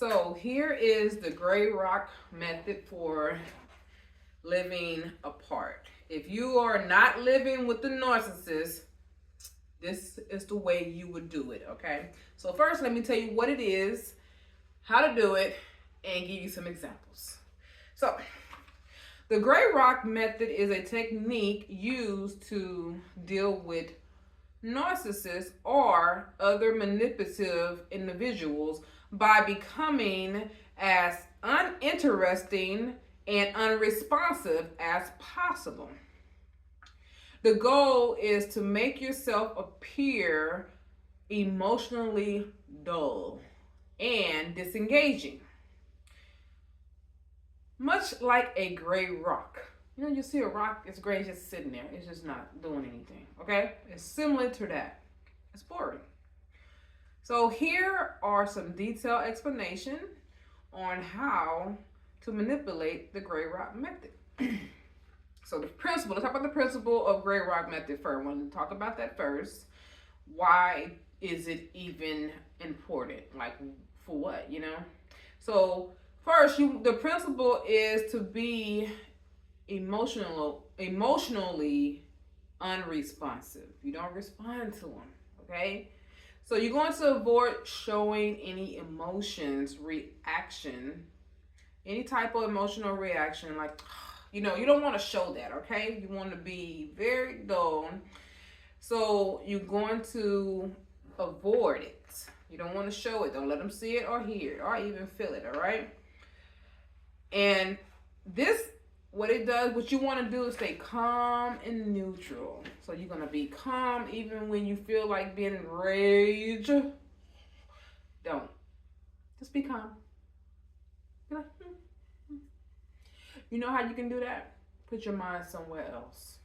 So here is the gray rock method for living apart. If you are not living with the narcissist, this is the way you would do it, okay? So first, let me tell you what it is, how to do it, and give you some examples. So the gray rock method is a technique used to deal with narcissists or other manipulative individuals by becoming as uninteresting and unresponsive as possible. The goal is to make yourself appear emotionally dull and disengaging, much like a gray rock. You know, you see a rock, it's gray, it's just sitting there. It's just not doing anything, okay? It's similar to that. It's boring. So here are some detailed explanation on how to manipulate the gray rock method. So the principle, let's talk about the principle of gray rock method first. I want to talk about that first. Why is it even important? Like, for what, you know? So first, the principle is to be emotionally unresponsive. You don't respond to them, okay? So you're going to avoid showing any emotions, reaction, any type of emotional reaction, like, you know, you don't want to show that, okay? You want to be very dull. So you're going to avoid it. You don't want to show it. Don't let them see it or hear it or even feel it, all right? And this, what it does, what you want to do is stay calm and neutral. So you're going to be calm even when you feel like being enraged. Don't. Just be calm. Be like, You know how you can do that? Put your mind somewhere else.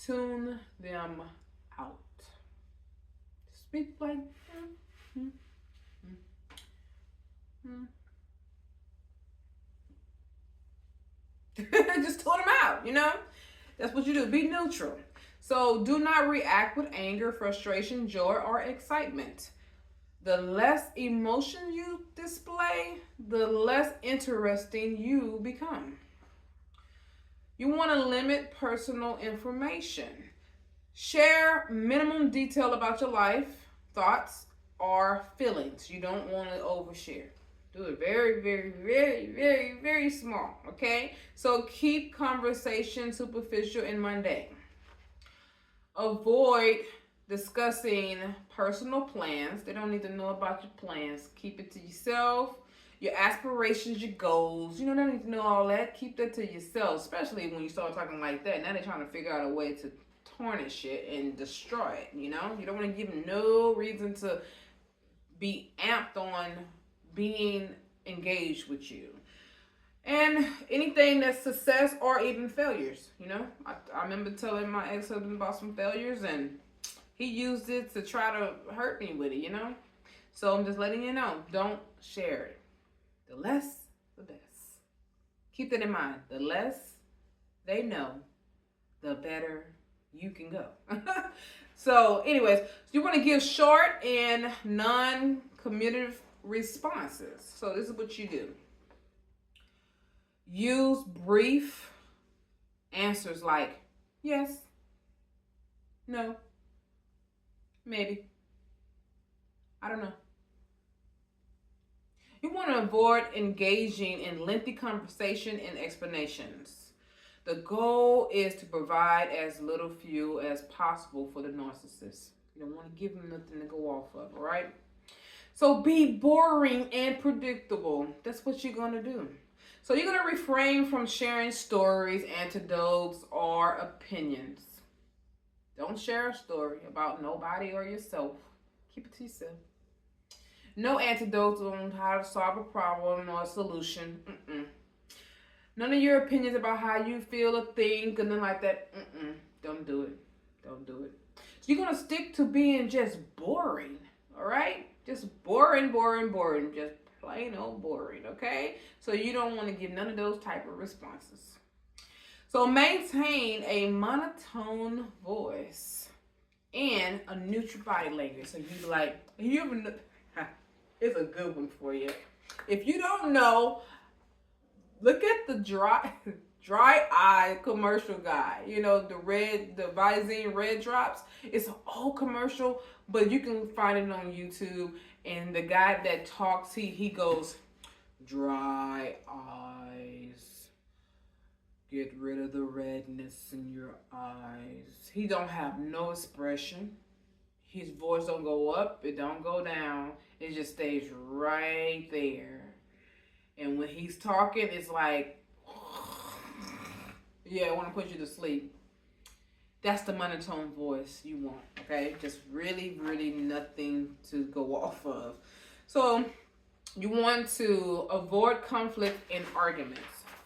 Tune them out. Speak like, Just tune them out, you know? That's what you do. Be neutral. So do not react with anger, frustration, joy, or excitement. The less emotion you display, the less interesting you become. You want to limit personal information. Share minimum detail about your life, thoughts, or feelings. You don't want to overshare. Do it very, very, very, very, very small, okay? So keep conversation superficial and mundane. Avoid discussing personal plans. They don't need to know about your plans. Keep it to yourself. Your aspirations, your goals. You don't need to know all that. Keep that to yourself, especially when you start talking like that. Now they're trying to figure out a way to tarnish it and destroy it, you know? You don't want to give them no reason to be amped on being engaged with you. And anything that's success or even failures, you know? I remember telling my ex-husband about some failures, and he used it to try to hurt me with it, you know? So I'm just letting you know, don't share it. The less, the best. Keep that in mind. The less they know, the better you can go. So anyways, you want to give short and non-communicative responses. So this is what you do. Use brief answers like yes, no, maybe, I don't know. You want to avoid engaging in lengthy conversation and explanations. The goal is to provide as little fuel as possible for the narcissist. You don't want to give them nothing to go off of, all right? So be boring and predictable. That's what you're going to do. So you're going to refrain from sharing stories, anecdotes, or opinions. Don't share a story about nobody or yourself. Keep it to yourself. No antidotes on how to solve a problem or a solution. None of your opinions about how you feel or think and then like that. Don't do it. Don't do it. So you're going to stick to being just boring. All right? Just boring. Just plain old boring. Okay? So you don't want to give none of those type of responses. So maintain a monotone voice and a neutral body language. So you be like, you ever It's a good one for you. If you don't know, look at the dry eye commercial guy. You know, the Visine red drops. It's an old commercial, but you can find it on YouTube. And the guy that talks, he goes, dry eyes. Get rid of the redness in your eyes. He don't have no expression. His voice don't go up, it don't go down. It just stays right there. And when he's talking, it's like, yeah, I want to put you to sleep. That's the monotone voice you want, okay? Just really, really nothing to go off of. So you want to avoid conflict in arguments.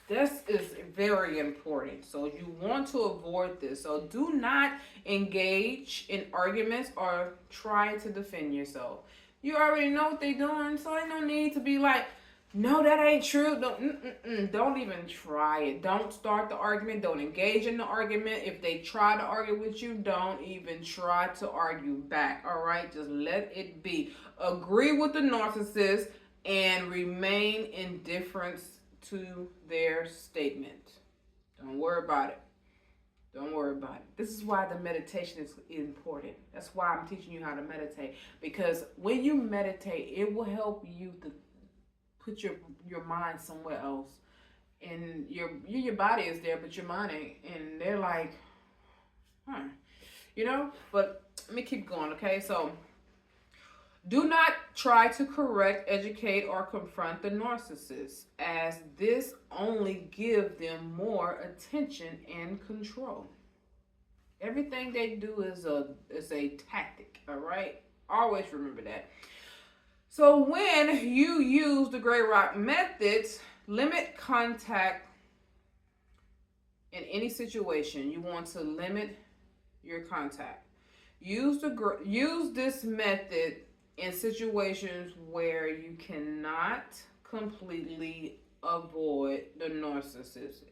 This is very important. So you want to avoid this. So do not engage in arguments or try to defend yourself. You already know what they're doing, so there's no need to be like, no, that ain't true. Don't even try it. Don't start the argument. Don't engage in the argument. If they try to argue with you, don't even try to argue back. All right? Just let it be. Agree with the narcissist and remain indifferent to their statement. Don't worry about it. Don't worry about it. This is why the meditation is important. That's why I'm teaching you how to meditate. Because when you meditate, it will help you to put your mind somewhere else. And your body is there, but your mind ain't. And they're like, you know? But let me keep going, okay? So do not try to correct, educate, or confront the narcissist, as this only gives them more attention and control. Everything they do is a tactic, all right? Always remember that. So when you use the gray rock method, limit contact in any situation. You want to limit your contact. Use this method in situations where you cannot completely avoid the narcissist,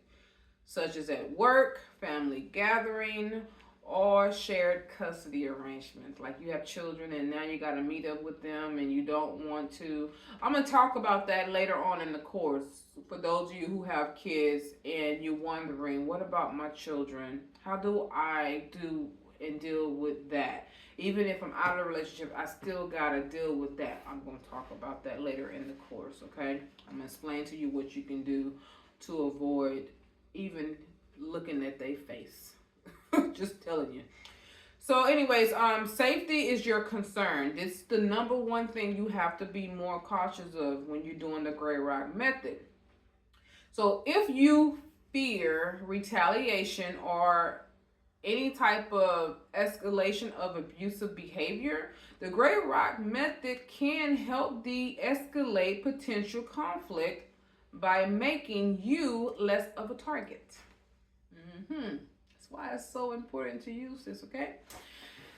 such as at work, family gathering, or shared custody arrangements. Like you have children and now you got to meet up with them and you don't want to. I'm going to talk about that later on in the course. For those of you who have kids and you're wondering, what about my children? How do I do and deal with that? Even if I'm out of a relationship, I still got to deal with that. I'm going to talk about that later in the course, okay? I'm going to explain to you what you can do to avoid even looking at their face. Just telling you. So anyways, safety is your concern. It's the number one thing you have to be more cautious of when you're doing the gray rock method. So if you fear retaliation or any type of escalation of abusive behavior, the gray rock method can help de-escalate potential conflict by making you less of a target. That's why it's so important to use this, okay?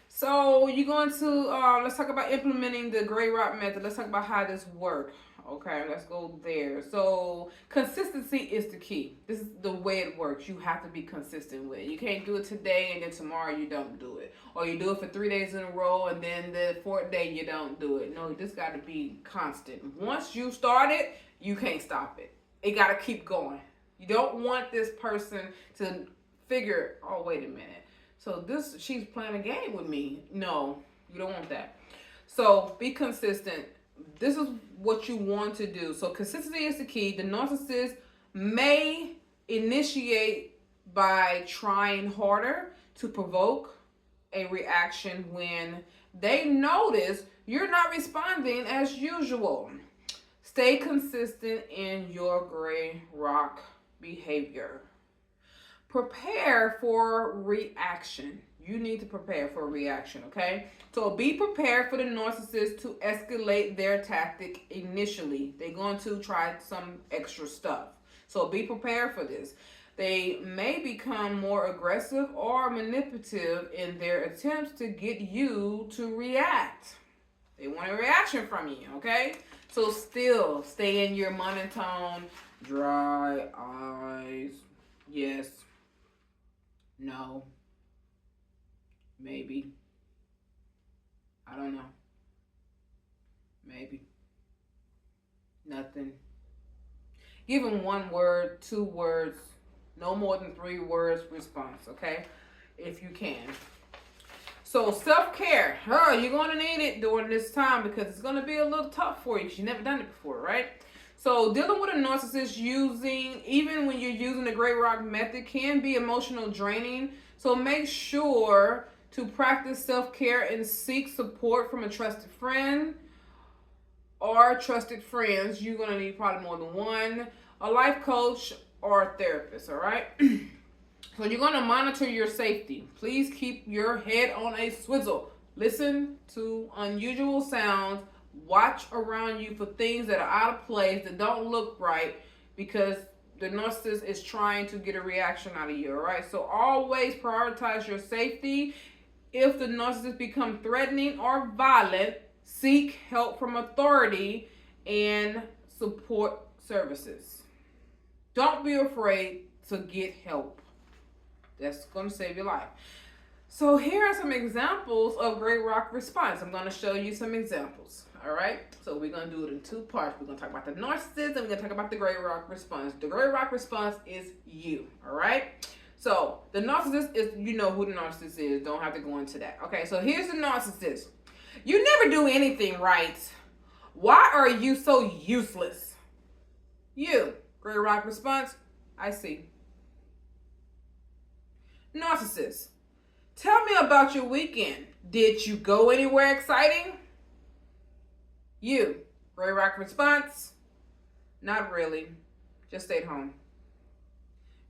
So you're going to, let's talk about implementing the gray rock method. Let's talk about how this works. Okay, let's go there. So consistency is the key. This is the way it works. You have to be consistent with it. You can't do it today and then tomorrow you don't do it. Or you do it for 3 days in a row and then the 4th day you don't do it. No, this got to be constant. Once you start it, you can't stop it. It got to keep going. You don't want this person to figure, oh, wait a minute. So she's playing a game with me. No, you don't want that. So be consistent. This is what you want to do. So consistency is the key. The narcissist may initiate by trying harder to provoke a reaction when they notice you're not responding as usual. Stay consistent in your gray rock behavior. Prepare for reaction. You need to prepare for a reaction, okay? So be prepared for the narcissist to escalate their tactic initially. They're going to try some extra stuff. So be prepared for this. They may become more aggressive or manipulative in their attempts to get you to react. They want a reaction from you, okay? So still stay in your monotone, dry eyes. Yes. No. Maybe. I don't know. Maybe. Nothing. Give them 1 word, 2 words, no more than 3 words response, okay? If you can. So self-care, you're going to need it during this time because it's going to be a little tough for you because you've never done it before, right? So dealing with a narcissist even when you're using the Great Rock method, can be emotional draining. So make sure to practice self-care and seek support from a trusted friend or trusted friends. You're going to need probably more than one, a life coach or a therapist, all right? So you're going to monitor your safety. Please keep your head on a swivel. Listen to unusual sounds. Watch around you for things that are out of place, that don't look right, because the narcissist is trying to get a reaction out of you, all right? So always prioritize your safety. If the narcissist becomes threatening or violent, seek help from authority and support services. Don't be afraid to get help. That's going to save your life. So here are some examples of Great Rock response. I'm going to show you some examples. All right. So we're going to do it in 2 parts. We're going to talk about the narcissist and we're going to talk about the Great Rock response. The Great Rock response is you. All right. So the narcissist is, you know who the narcissist is. Don't have to go into that. Okay. So here's the narcissist. You never do anything right. Why are you so useless? You. Great Rock response. I see. Narcissist. Tell me about your weekend. Did you go anywhere exciting? You. Great Rock response. Not really. Just stayed home.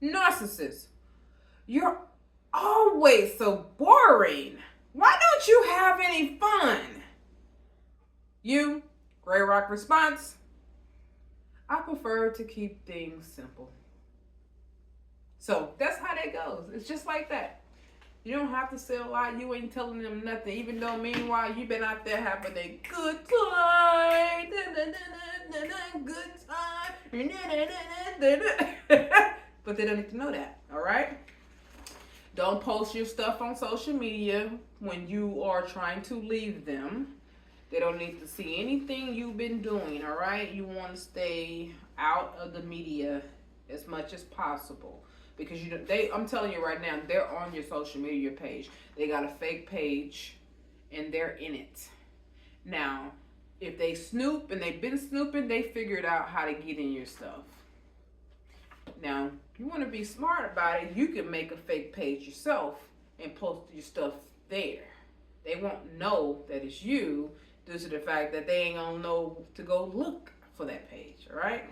Narcissist. You're always so boring. Why don't you have any fun? You. Great Rock response. I prefer to keep things simple. So that's how that goes. It's just like that. You don't have to say a lot. You ain't telling them nothing. Even though meanwhile you've been out there having a good time. Good time. But they don't need to know that. All right? Don't post your stuff on social media when you are trying to leave them. They don't need to see anything you've been doing. All right? You want to stay out of the media as much as possible. Because I'm telling you right now, they're on your social media page. They got a fake page, and they're in it. Now, if they snoop and they've been snooping, they figured out how to get in your stuff. Now, you want to be smart about it. You can make a fake page yourself and post your stuff there. They won't know that it's you due to the fact that they ain't gonna know to go look for that page. All right.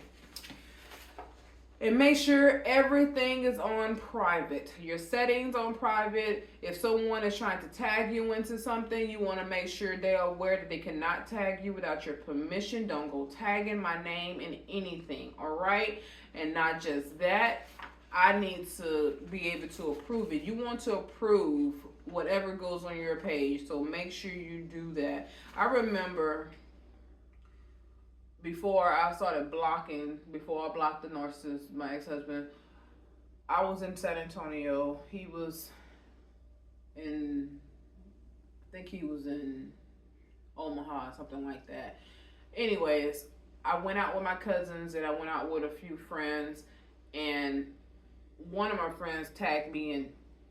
And make sure everything is on private. Your settings on private. If someone is trying to tag you into something, you want to make sure they're aware that they cannot tag you without your permission. Don't go tagging my name in anything, all right? And not just that, I need to be able to approve it. You want to approve whatever goes on your page, so make sure you do that. I remember before I started blocking, before I blocked the narcissist, my ex-husband, I was in San Antonio. He was in, I think he was in Omaha, something like that. Anyways, I went out with my cousins and I went out with a few friends, and one of my friends tagged me in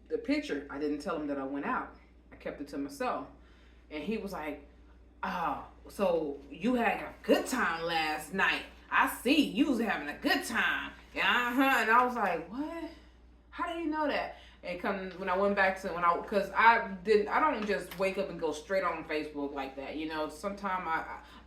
the picture. I didn't tell him that I went out. I kept it to myself. And he was like, "Oh, so you had a good time last night. I see you was having a good time." Yeah, And I was like, "What? How do you know that?" And when I went back to because I don't just wake up and go straight on Facebook like that. You know,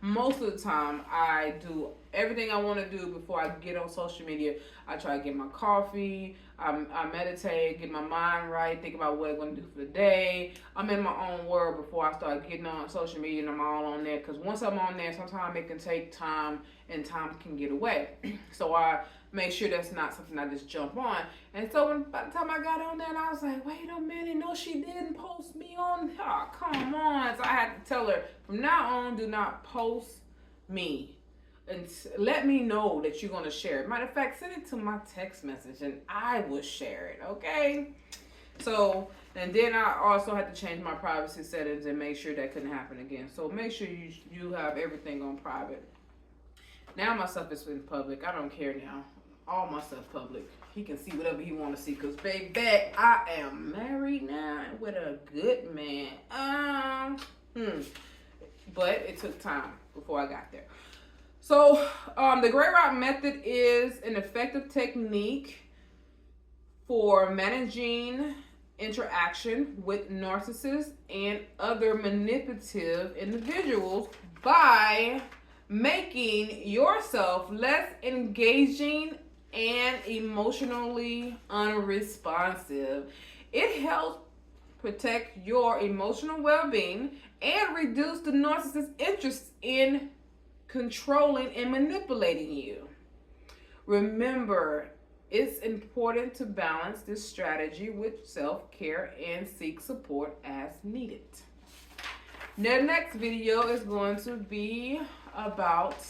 most of the time I do everything I want to do before I get on social media. I try to get my coffee. I meditate, get my mind right, think about what I'm going to do for the day. I'm in my own world before I start getting on social media and I'm all on there. Because once I'm on there, sometimes it can take time and time can get away. So I make sure that's not something I just jump on. And so by the time I got on there, and I was like, wait a minute, no, she didn't post me on. Oh, come on. So I had to tell her, from now on, do not post me. And let me know that you're going to share it. Matter of fact, send it to my text message and I will share it, okay? So, and then I also had to change my privacy settings and make sure that couldn't happen again. So make sure you have everything on private. Now my stuff is in public. I don't care now. All my stuff public. He can see whatever he want to see. Because, baby, I am married now with a good man. But it took time before I got there. So, the Gray Rock method is an effective technique for managing interaction with narcissists and other manipulative individuals by making yourself less engaging and emotionally unresponsive. It helps protect your emotional well-being and reduce the narcissist's interest in controlling and manipulating you. Remember, it's important to balance this strategy with self-care and seek support as needed. The next video is going to be about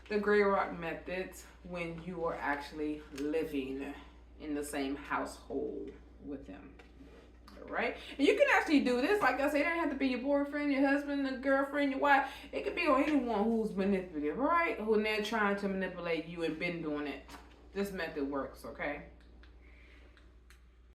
the Gray Rock method when you are actually living in the same household with them. Right? And you can actually do this. Like I said, it doesn't have to be your boyfriend, your husband, your girlfriend, your wife. It could be on anyone who's manipulative, right? Who they're trying to manipulate you and been doing it. This method works, okay?